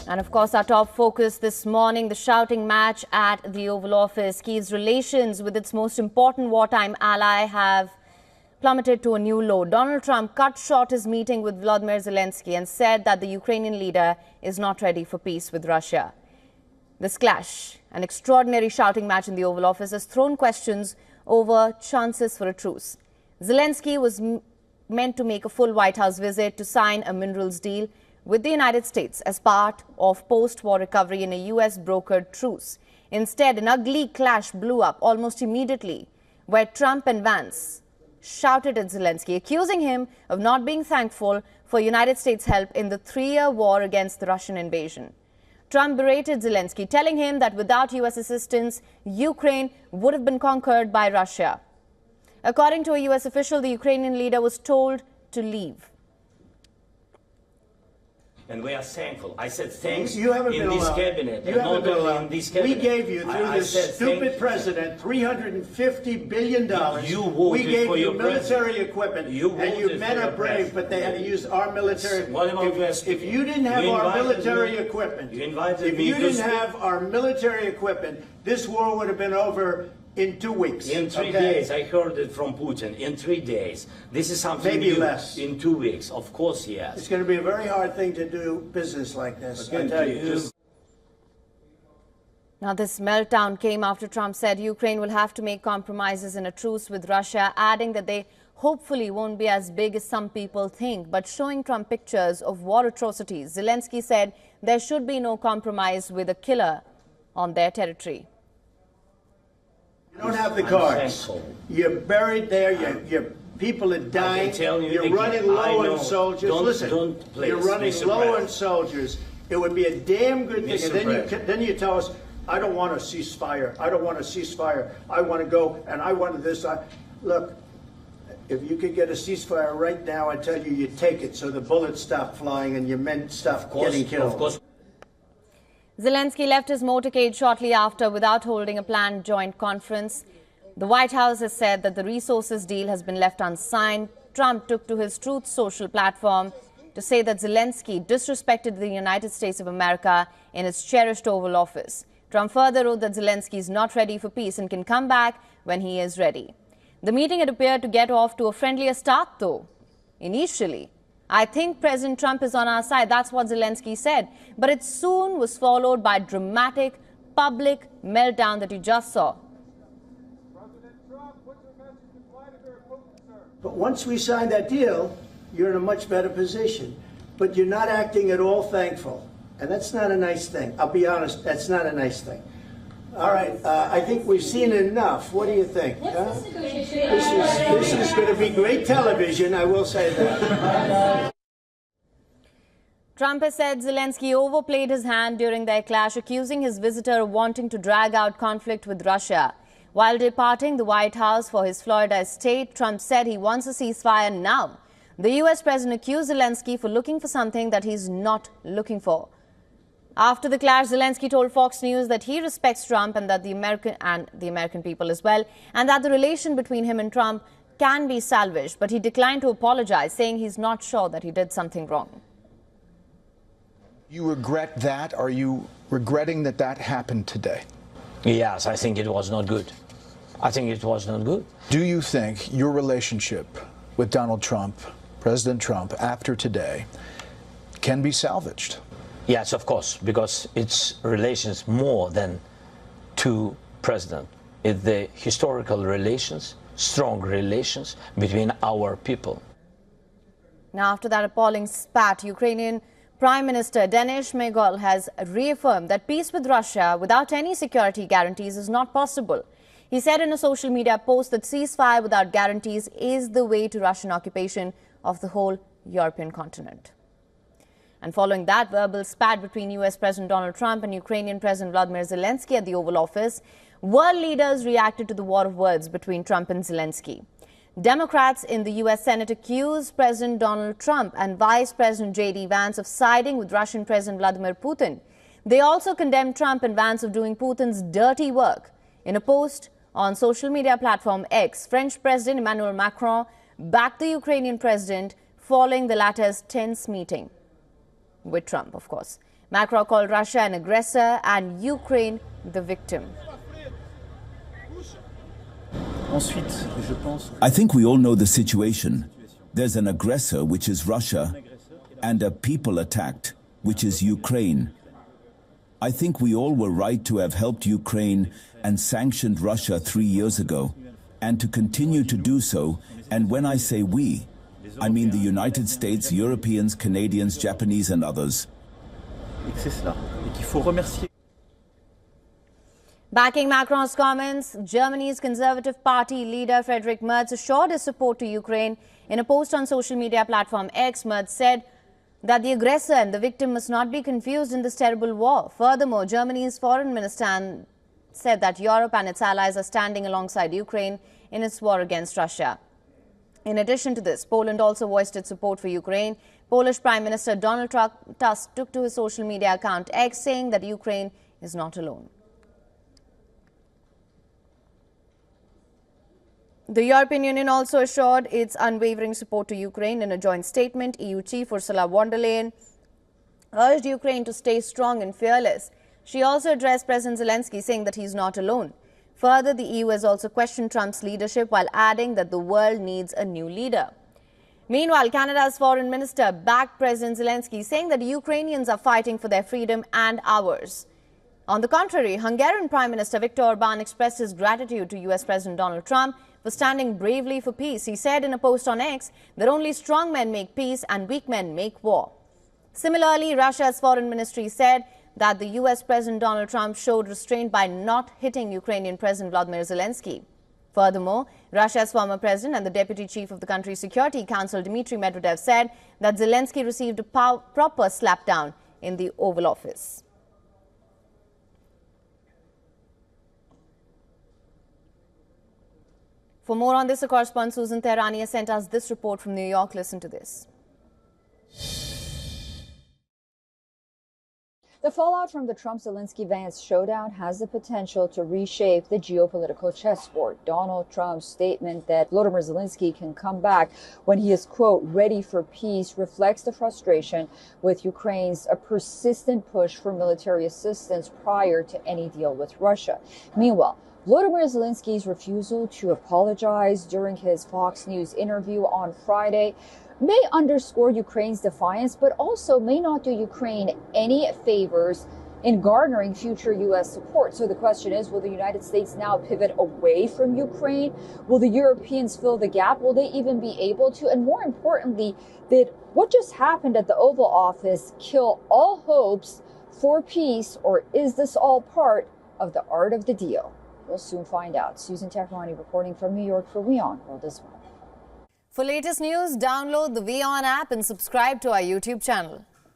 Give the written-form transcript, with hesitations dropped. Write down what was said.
And of course, our top focus this morning, the shouting match at the Oval Office. Kyiv's relations with its most important wartime ally have plummeted to a new low. Donald Trump cut short his meeting with Volodymyr Zelensky and said that the Ukrainian leader is not ready for peace with Russia. This clash, an extraordinary shouting match in the Oval Office, has thrown questions over chances for a truce. Zelensky was meant to make a full White House visit to sign a minerals deal with the United States as part of post-war recovery in a US-brokered truce. Instead, an ugly clash blew up almost immediately, where Trump and Vance shouted at Zelensky, accusing him of not being thankful for United States help in the 3-year war against the Russian invasion. Trump berated Zelensky, telling him that without US assistance, Ukraine would have been conquered by Russia. According to a US official, the Ukrainian leader was told to leave. And we are thankful. I said thanks you haven't in been this allowed. cabinet. You haven't been allowed. In this cabinet. We gave you, through this stupid president, $350 billion. You voted we gave for you your military president. equipment. And you men are brave, but they had to use our military. What about if you didn't have our military equipment, if you didn't have our military equipment, this war would have been over in 2 weeks. In 3 days, I heard it from Putin. In 3 days. This is something maybe new. Less. In 2 weeks, of course, yes. It's going to be a very hard thing to do business like this. I tell you. Now, this meltdown came after Trump said Ukraine will have to make compromises in a truce with Russia, adding that they hopefully won't be as big as some people think. But showing Trump pictures of war atrocities, Zelensky said there should be no compromise with a killer on their territory. You don't have the cards. You're buried there. Your people are dying. You're running low on soldiers. Listen, you're running low on soldiers. It would be a damn good thing. And then you tell us, I don't want a ceasefire. I don't want a ceasefire. I want to go and I want this. Look, if you could get a ceasefire right now, I tell you, you take it so the bullets stop flying and your men stop getting killed. Of course. Zelensky left his motorcade shortly after without holding a planned joint conference. The White House has said that the resources deal has been left unsigned. Trump took to his Truth Social platform to say that Zelensky disrespected the United States of America in its cherished Oval Office. Trump further wrote that Zelensky is not ready for peace and can come back when he is ready. The meeting had appeared to get off to a friendlier start, though, initially. I think President Trump is on our side. That's what Zelensky said. But it soon was followed by dramatic public meltdown that you just saw. But once we sign that deal, you're in a much better position. But you're not acting at all thankful. And that's not a nice thing. I'll be honest, that's not a nice thing. All right, I think we've seen enough. What do you think? This is going to be great television, I will say that. Trump has said Zelensky overplayed his hand during their clash, accusing his visitor of wanting to drag out conflict with Russia. While departing the White House for his Florida estate, Trump said he wants a ceasefire now. The U.S. president accused Zelensky for looking for something that he's not looking for. After the clash, Zelensky told Fox News that he respects Trump and that the American people as well, and that the relation between him and Trump can be salvaged. But he declined to apologize, saying he's not sure that he did something wrong. You regret that? Are you regretting that that happened today? Yes, I think it was not good. I think it was not good. Do you think your relationship with Donald Trump, President Trump, after today, can be salvaged? Yes, of course, because it's relations more than two presidents. It's the historical relations, strong relations between our people. Now, after that appalling spat, Ukrainian Prime Minister Denis Shmyhal has reaffirmed that peace with Russia without any security guarantees is not possible. He said in a social media post that ceasefire without guarantees is the way to Russian occupation of the whole European continent. And following that verbal spat between US President Donald Trump and Ukrainian President Volodymyr Zelensky at the Oval Office, world leaders reacted to the war of words between Trump and Zelensky. Democrats in the US Senate accused President Donald Trump and Vice President J.D. Vance of siding with Russian President Vladimir Putin. They also condemned Trump and Vance of doing Putin's dirty work. In a post on social media platform X, French President Emmanuel Macron backed the Ukrainian president following the latter's tense meeting with Trump, of course. Macron called Russia an aggressor and Ukraine the victim. I think we all know the situation. There's an aggressor, which is Russia, and a people attacked, which is Ukraine. I think we all were right to have helped Ukraine and sanctioned Russia 3 years ago, and to continue to do so. And when I say we, I mean the United States, Europeans, Canadians, Japanese, and others. Backing Macron's comments, Germany's Conservative Party leader Friedrich Merz assured his support to Ukraine. In a post on social media platform X, Merz said that the aggressor and the victim must not be confused in this terrible war. Furthermore, Germany's foreign minister said that Europe and its allies are standing alongside Ukraine in its war against Russia. In addition to this, Poland also voiced its support for Ukraine. Polish Prime Minister Donald Tusk took to his social media account X, saying that Ukraine is not alone. The European Union also assured its unwavering support to Ukraine in a joint statement. EU Chief Ursula von der Leyen urged Ukraine to stay strong and fearless. She also addressed President Zelensky, saying that he is not alone. Further, the EU has also questioned Trump's leadership while adding that the world needs a new leader. Meanwhile, Canada's foreign minister backed President Zelensky, saying that Ukrainians are fighting for their freedom and ours. On the contrary, Hungarian Prime Minister Viktor Orbán expressed his gratitude to US President Donald Trump for standing bravely for peace. He said in a post on X that only strong men make peace and weak men make war. Similarly, Russia's foreign ministry said that the US President Donald Trump showed restraint by not hitting Ukrainian President Volodymyr Zelensky. Furthermore, Russia's former president and the deputy chief of the country's Security Council, Dmitry Medvedev, said that Zelensky received a proper slapdown in the Oval Office. For more on this, our correspondent Susan Tehrani has sent us this report from New York. Listen to this. The fallout from the Trump-Zelensky-Vance showdown has the potential to reshape the geopolitical chessboard. Donald Trump's statement that Volodymyr Zelensky can come back when he is, quote, ready for peace reflects the frustration with Ukraine's persistent push for military assistance prior to any deal with Russia. Meanwhile, Volodymyr Zelensky's refusal to apologize during his Fox News interview on Friday may underscore Ukraine's defiance, but also may not do Ukraine any favors in garnering future U.S. support. So the question is, will the United States now pivot away from Ukraine? Will the Europeans fill the gap? Will they even be able to? And more importantly, did what just happened at the Oval Office kill all hopes for peace, or is this all part of the art of the deal? We'll soon find out. Susan Tehrani reporting from New York for WION World this month. For latest news, download the WION app and subscribe to our YouTube channel.